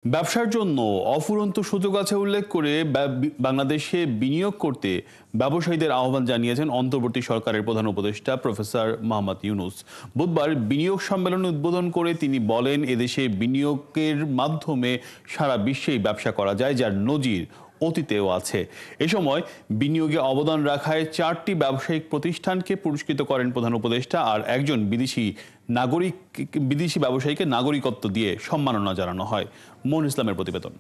ব্যবসার জন্য অফুরন্ত সুযোগ আছে উল্লেখ করে বাংলাদেশে বিনিয়োগ করতে ব্যবসায়ীদের আহ্বান জানিয়েছেন অন্তর্বর্তী সরকারের প্রধান উপদেষ্টা প্রফেসর মোহাম্মদ ইউনূস। বুধবার বিনিয়োগ সম্মেলন উদ্বোধন করে তিনি বলেন, এদেশে বিনিয়োগের মাধ্যমে সারা বিশ্বেই ব্যবসা করা যায়, যার নজির অতীতেও আছে। এ সময় বিনিয়োগে অবদান রাখায় 4টি ব্যবসায়িক প্রতিষ্ঠানকে পুরস্কৃত করেন প্রধান উপদেষ্টা, আর একজন বিদেশি ব্যবসায়ীকে নাগরিকত্ব দিয়ে সম্মাননা জানানো হয়। মন ইসলামের প্রতিবেদন।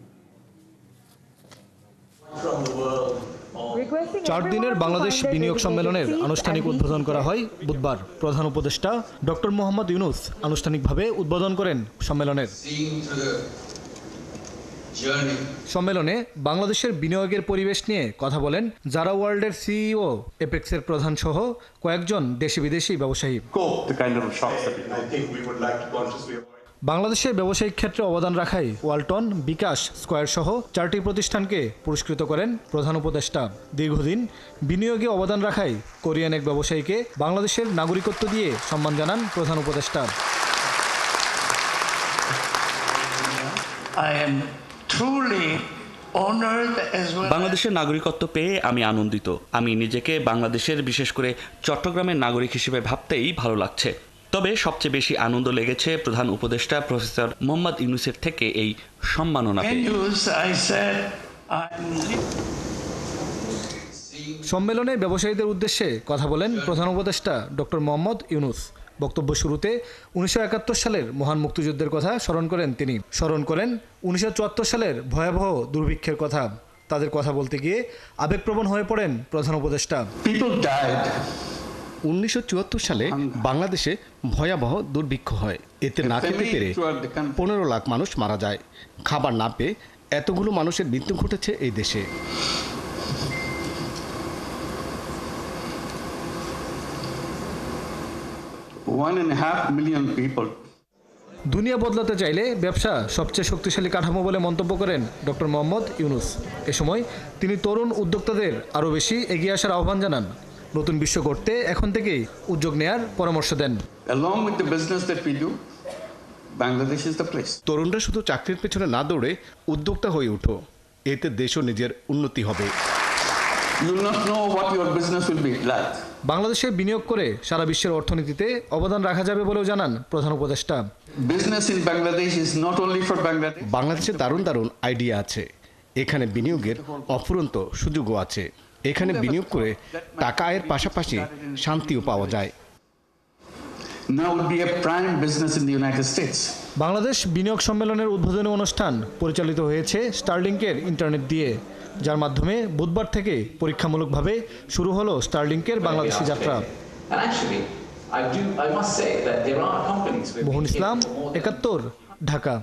4 দিনের বাংলাদেশ বিনিয়োগ সম্মেলনের আনুষ্ঠানিক উদ্বোধন করা হয় বুধবার। প্রধান উপদেষ্টা ডক্টর মোহাম্মদ ইউনূস আনুষ্ঠানিকভাবে উদ্বোধন করেন সম্মেলনের। সম্মেলনে বাংলাদেশের বিনিয়োগের পরিবেশ নিয়ে কথা বলেন জারা ওয়ার্ল্ডের সিইও, এপেক্সের প্রধান সহ কয়েকজন দেশি বিদেশি ব্যবসায়ী। বাংলাদেশের ব্যবসায়িক ক্ষেত্রে অবদান রাখায় ওয়ালটন, বিকাশ, স্কয়ার সহ 4টি প্রতিষ্ঠানকে পুরস্কৃত করেন প্রধান উপদেষ্টা। দীর্ঘদিন বিনিয়োগে অবদান রাখায় কোরিয়ান এক ব্যবসায়ীকে বাংলাদেশের নাগরিকত্ব দিয়ে সম্মান জানান প্রধান উপদেষ্টা। বাংলাদেশের নাগরিকত্ব পেয়ে আমি আনন্দিত। আমি নিজেকে বাংলাদেশের, বিশেষ করে চট্টগ্রামের নাগরিক হিসেবে ভাবতেই ভালো লাগছে। তবে সবচেয়ে বেশি আনন্দ লেগেছে প্রধান উপদেষ্টা প্রফেসর মোহাম্মদ ইউনূসের থেকে এই সম্মাননা পেয়ে। সম্মেলনে ব্যবসায়ীদের উদ্দেশ্যে কথা বলেন প্রধান উপদেষ্টা ডক্টর মোহাম্মদ ইউনূস। বক্তব্য শুরুতে 1971 সালের মহান মুক্তিযুদ্ধের কথা স্মরণ করেন তিনি। স্মরণ করেন 1974 সালের ভয়াবহ দুর্ভিক্ষের কথা। তাদের কথা বলতে গিয়ে আবেগপ্রবণ হয়ে পড়েন প্রধান উপদেষ্টা। 1974 সালে বাংলাদেশে ভয়াবহ দুর্ভিক্ষ হয়। এতে না খেতে পেরে 15 লাখ মানুষ মারা যায়। খাবার না পেয়ে এতগুলো মানুষের মৃত্যু ঘটেছে এই দেশে। দুনিয়া বদলাতে চাইলে ব্যবসা সবচেয়ে শক্তিশালী কাঠামো বলে মন্তব্য করেন ডক্টর মোহাম্মদ ইউনূস। এ সময় তিনি তরুণ উদ্যোক্তাদের আরও বেশি এগিয়ে আসার আহ্বান জানান। নতুন বিশ্ব গড়তে এখন থেকেই উদ্যোগ নেয়ার পরামর্শ দেন। তরুণরা শুধু চাকরির পেছনে না দৌড়ে উদ্যোক্তা হয়ে ওঠো, এতে দেশও নিজের উন্নতি হবে। বাংলাদেশে বিনিয়োগ করে সারা বিশ্বের অর্থনীতিতে অবদান রাখা যাবে বলেও জানান প্রধান উপদেষ্টা। বাংলাদেশে দারুণ দারুণ আইডিয়া আছে। এখানে বিনিয়োগের অফুরন্ত সুযোগও আছে। এখানে বিনিয়োগ করে টাকা আয়ের পাশাপাশি শান্তিও পাওয়া যায়। বাংলাদেশ বিনিয়োগ সম্মেলনের উদ্বোধনী অনুষ্ঠান পরিচালিত হয়েছে স্টারলিংকের ইন্টারনেট দিয়ে, যার মাধ্যমে বুধবার থেকে পরীক্ষামূলকভাবে শুরু হলো স্টারলিংকের বাংলাদেশি যাত্রা। মন ইসলাম, 71, ঢাকা।